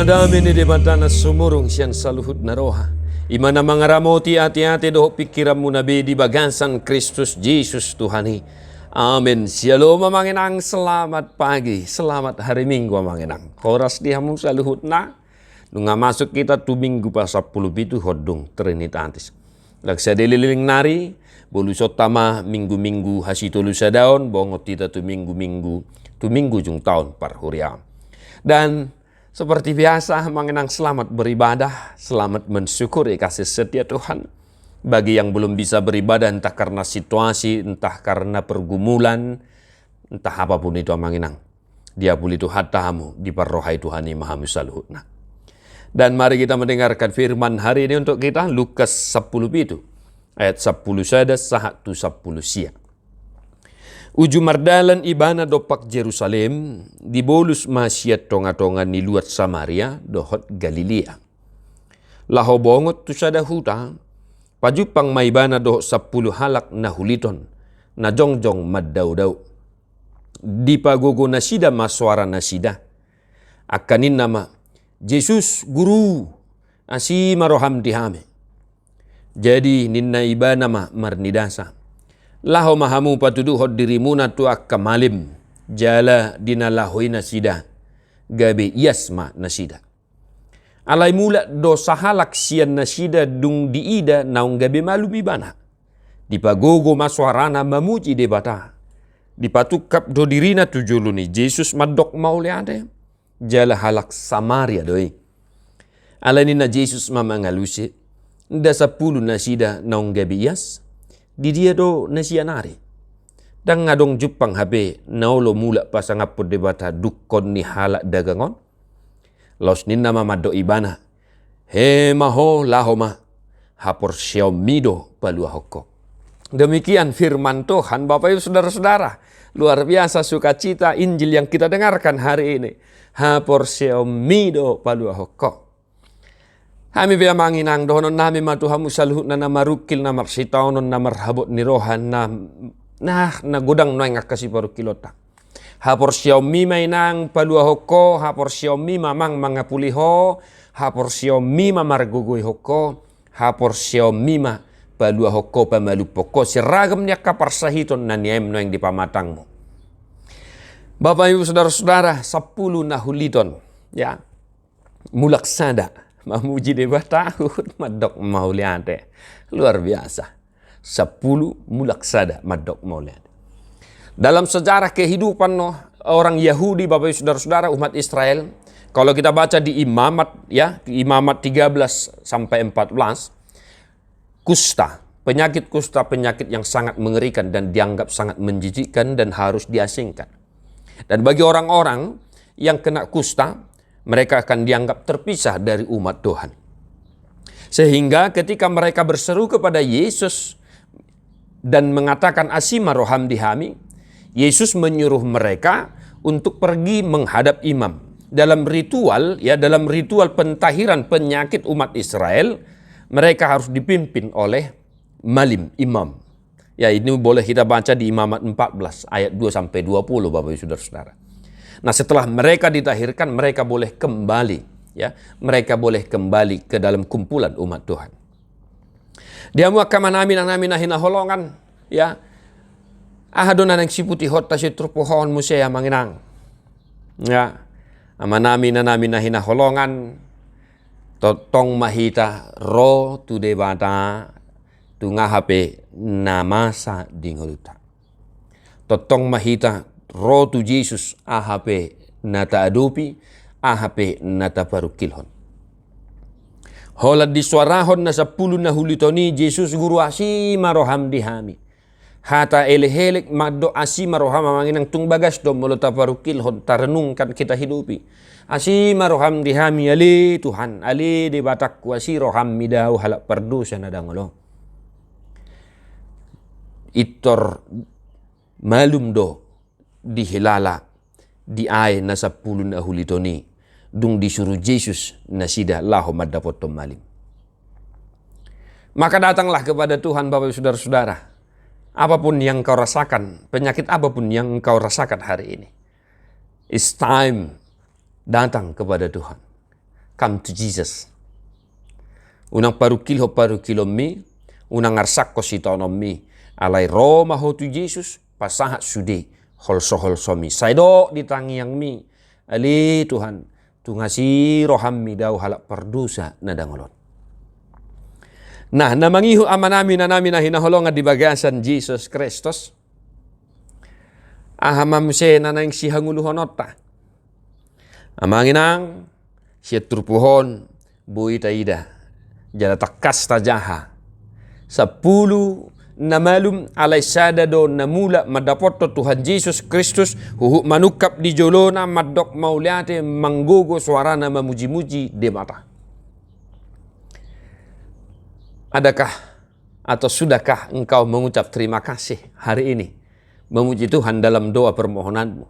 Madami ni di matana sumurong siyan sa luhod na roha. Imana mga ramoti ati-ati doho pikiram mo nabi di bagansan Kristus Jesus Tuhani. Amen. Shalom manginang, selamat pagi, selamat hari Minggu manginang. Koras di hamu sa luhod na. Nung masuk kita tu minggu pa 10 bitu hodong Trinitatis. Lagsa dililing nari, bolusot tama minggu-minggu hasitulu sa daon, bongot kita tu minggu jung tahun parhuriam. Dan seperti biasa, mengenang selamat beribadah, selamat mensyukuri kasih setia Tuhan. Bagi yang belum bisa beribadah, entah karena situasi, entah karena pergumulan, entah apapun itu mengenang. Dia pulih itu hatamu, diperrohai Tuhan yang maha misaluhutna. Dan mari kita mendengarkan firman hari ini untuk kita, Lukas 10 itu, ayat 10 sada, 1 10 sia. Uju mardalan ibana dopak Jerusalem, dibolus masyat tonga-tonga ni luat Samaria, dohot Galilea. Laho bongot tu sada huta, pajupang maibana dohot 10 halak na huliton, na jongjong maddaw-daw. Di pagogo nasida maswara nasida, akanin nama, Jesus guru, asi maroham dihame. Jadi ninna ibana ma marnidasa. Laho mahamu patuduhot dirimu na tuak kamalim, jala dinalahoy na sida, gabi yasma na sida. Alay mula do sahalak siyan na sida dung diida naung gabi malumibana. Di pagogo maswarana mamuji debata. Di patukap do dirina tujulu ni Jesus madok mauliade, jala halak Samaria doi. Alay ni na Jesus mamangalusi, da 10 na sida naung gabi yas, di dia do nasianari. Dan ngadong jupang habe naulo mula pasangapod debata dukon ni halak dagangon. Los ninna mamado ibana. He maho lahoma hapor siomido palua hoko. Demikian firman Tuhan Bapak Ibu Saudara-saudara. Luar biasa sukacita Injil yang kita dengarkan hari ini. Hapor siomido palua hoko. Kami biya manginang dohonon nami matuhamu saluhut na namarukil na marsitaonon na marhabot ni rohan na gudang noy ngakasi paru kilota. Hapor Xiaomi mainang palua hoko, hapor Xiaomi mamang mga puliho, hapor Xiaomi mamargugoy hoko, hapor Xiaomi ma palua hoko pamalupoko. Seragam niya kaparsahiton na niyem noy di pamatang mo. Bapak Ibu Saudara-saudara, 10 na huliton, ya, mulaksada. Mamuji debat tahun madok mauliade. Luar biasa. 10 mulaksada madok mauliade. Dalam sejarah kehidupan orang Yahudi, Bapak Ibu Saudara-saudara, umat Israel, kalau kita baca di Imamat, ya, di Imamat 13 sampai 14, kusta, penyakit kusta, penyakit yang sangat mengerikan dan dianggap sangat menjijikkan dan harus diasingkan. Dan bagi orang-orang yang kena kusta, mereka akan dianggap terpisah dari umat Tuhan. Sehingga ketika mereka berseru kepada Yesus dan mengatakan asima roham dihami, Yesus menyuruh mereka untuk pergi menghadap imam. Dalam ritual pentahiran penyakit umat Israel, mereka harus dipimpin oleh malim, imam. Ya, ini boleh kita baca di Imamat 14 ayat 2 sampai 20 Bapak Ibu Saudara-saudara. Nah, setelah mereka ditahirkan, mereka boleh kembali, ya, mereka boleh kembali ke dalam kumpulan umat Tuhan. Dia muakaman amin hina holongan, ya, ahadonan yang siputi hota siturupuhon musea manginang, ya, amin hina holongan, totong mahita ro tu debata tu ngahape namasa dingoluta, totong mahita roh tu Jesus AHP nata adopi, AHP nata parukilhon. Holad disuarahon na 10 na hulitoni Jesus guru asima roham dihami. Hata elehelek maddo asima roham manginang tung bagas do molota parukilhon tarenungkan kita hidupi. Asima roham dihami ali Tuhan, ali di batakku asi roham midau halak perdosa na dangolo. Itor malum do dihilala di ay na 10 na hulitoni dung disuruh Jesus na sida laho madapot malim. Maka datanglah kepada Tuhan Bapak Ibu Saudara-saudara. Apapun yang kau rasakan, penyakit apapun yang kau rasakan hari ini, it's time datang kepada Tuhan. come to Jesus. Unang parukilo mi, unang arsak ko si tonom mi, alay Roma ho tu Jesus, pasahat sude, holso mi. Saido di tangiang mi, ali Tuhan, tungasi roham mi daw halak perdusa na dangolon. Nah, namangihu amanami na namin na hinaholongan di bagasan Jesus Kristus. Ahamam se na nang si hanguluhonota. Amanginang siya turpuhon bui taida. Jala takas tajaha. 10 na malum alay sadado na mula madapoto Tuhan Jesus Kristus huhu manukap di jolona madok mauliate manggugo suarana mamuji-muji di mata. Adakah atau sudahkah engkau mengucap terima kasih hari ini memuji Tuhan dalam doa permohonanmu?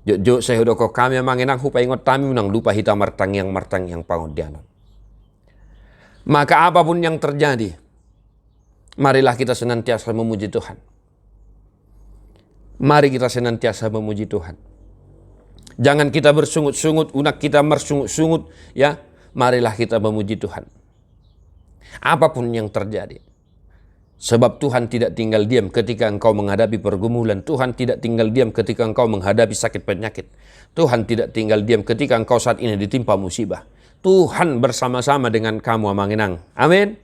Jok saya udah kau kami manginang hupai ngot kami unang lupa hitam martang yang pangodianan. Maka apapun yang terjadi, marilah kita senantiasa memuji Tuhan. Mari kita senantiasa memuji Tuhan. Jangan kita bersungut-sungut, unak kita mersungut-sungut, ya. Marilah kita memuji Tuhan. Apapun yang terjadi. Sebab Tuhan tidak tinggal diam ketika engkau menghadapi pergumulan. Tuhan tidak tinggal diam ketika engkau menghadapi sakit penyakit. Tuhan tidak tinggal diam ketika engkau saat ini ditimpa musibah. Tuhan bersama-sama dengan kamu, amanginang. Amin.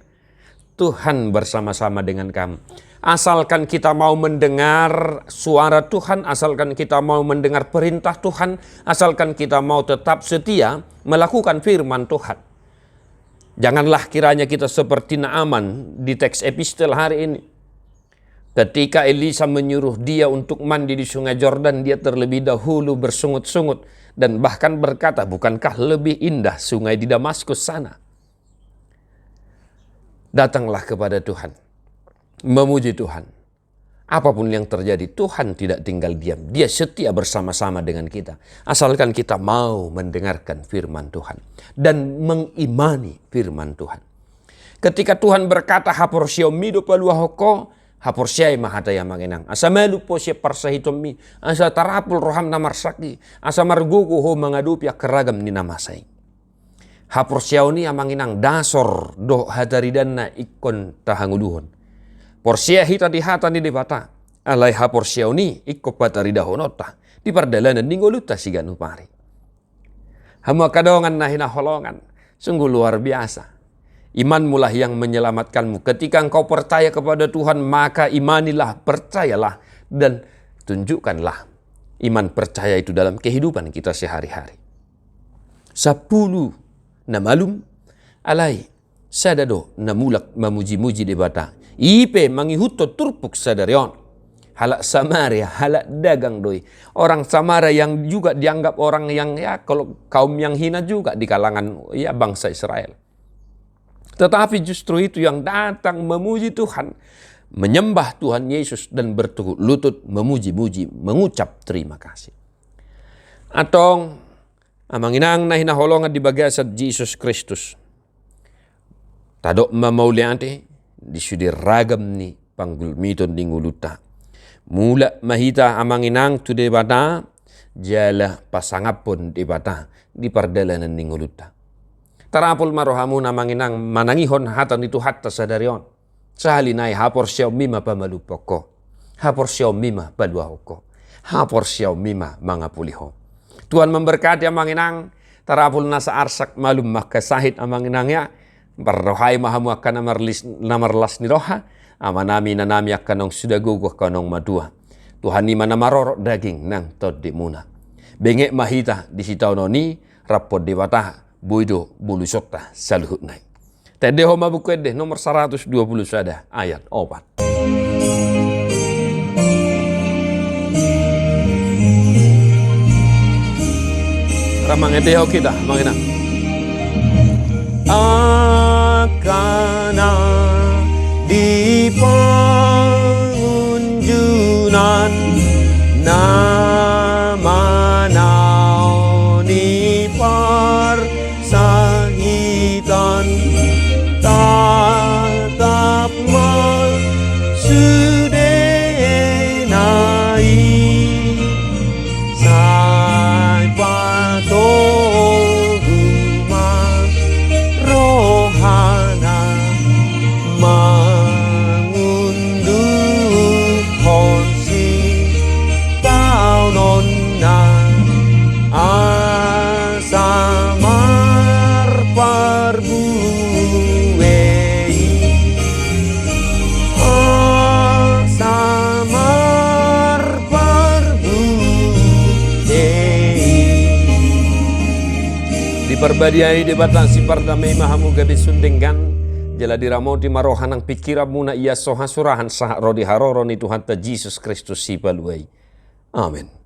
Tuhan bersama-sama dengan kamu. Asalkan kita mau mendengar suara Tuhan, asalkan kita mau mendengar perintah Tuhan, asalkan kita mau tetap setia melakukan firman Tuhan. Janganlah kiranya kita seperti Naaman di teks epistel hari ini. Ketika Elisa menyuruh dia untuk mandi di sungai Jordan, dia terlebih dahulu bersungut-sungut dan bahkan berkata, bukankah lebih indah sungai di Damaskus sana? Datanglah kepada Tuhan, memuji Tuhan. Apapun yang terjadi, Tuhan tidak tinggal diam. Dia setia bersama-sama dengan kita. Asalkan kita mau mendengarkan firman Tuhan dan mengimani firman Tuhan. Ketika Tuhan berkata, haporsio mido paluahoko, haporsiai mahataya mangenang. Asa melupo siya parsahitomi, asa tarapul roham na marsaki, asa margugo ho mangadupi keragam ni namasay. Haporsiaw ni amanginang dasor do hataridan na ikon tahanguluhon. Porsia hita di hata ni dibata, alay haporsiaw ni ikko pataridahonota, di pardalanan ningoluta si ganupari. Hama kadongan na hinaholongan, sungguh luar biasa. Iman mulah yang menyelamatkanmu. Ketika engkau percaya kepada Tuhan, maka imanilah, percayalah, dan tunjukkanlah iman percaya itu dalam kehidupan kita sehari-hari. 10 na malum alay sadado na mulak mamuji-muji debata. Ipe mangihuto turpuk sadarion. Halak Samaria, halak dagang doi. Orang Samaria yang juga dianggap orang yang ya kalau kaum yang hina juga di kalangan ya bangsa Israel. Tetapi justru itu yang datang memuji Tuhan, menyembah Tuhan Yesus dan bertukuk lutut memuji-muji, mengucap terima kasih. Atong amanginang na hinaholongan di bagasat Jesus Kristus. Tadok mamauliante di sudir ragam ni panggulmiton dinguluta. Mula mahita amanginang tu debata jala pasangapon debata di pardalanan dinguluta. Tarapul marohamu na manginang manangihon hatan itu hatta sadarion. Sahalinay hapor siyaw mima pamalupoko. Hapor siyaw mima baluahoko. Hapor siyaw mima mga puliho. Tuhan memberkati amanginang. Tarapul nasa arsak malum makasahit amanginangnya. Barrohay mahamu akan namarlas ni roha. Amanami na nami akan nong sudah guguh kanong madua. Tuhan ni mana marorok daging nang todi muna. Bengek mahita di sitaw noni rapod dewata. Buido bulu sokta saluhut naik. Tede homa bukwede nomor 120 sada ayat 4. Ramang edeho kita mangina. Akana di pengunjunan nama naoni par sahitan tatap sudenai sai patogu Iparbadiai debatang si pardamai mahamu gabi sundenggan. Jala diramoti marohanang pikiramu na iya soha surahan sah rodi haroron itu Tuhan ta Jesus Kristus si paluai. Amin.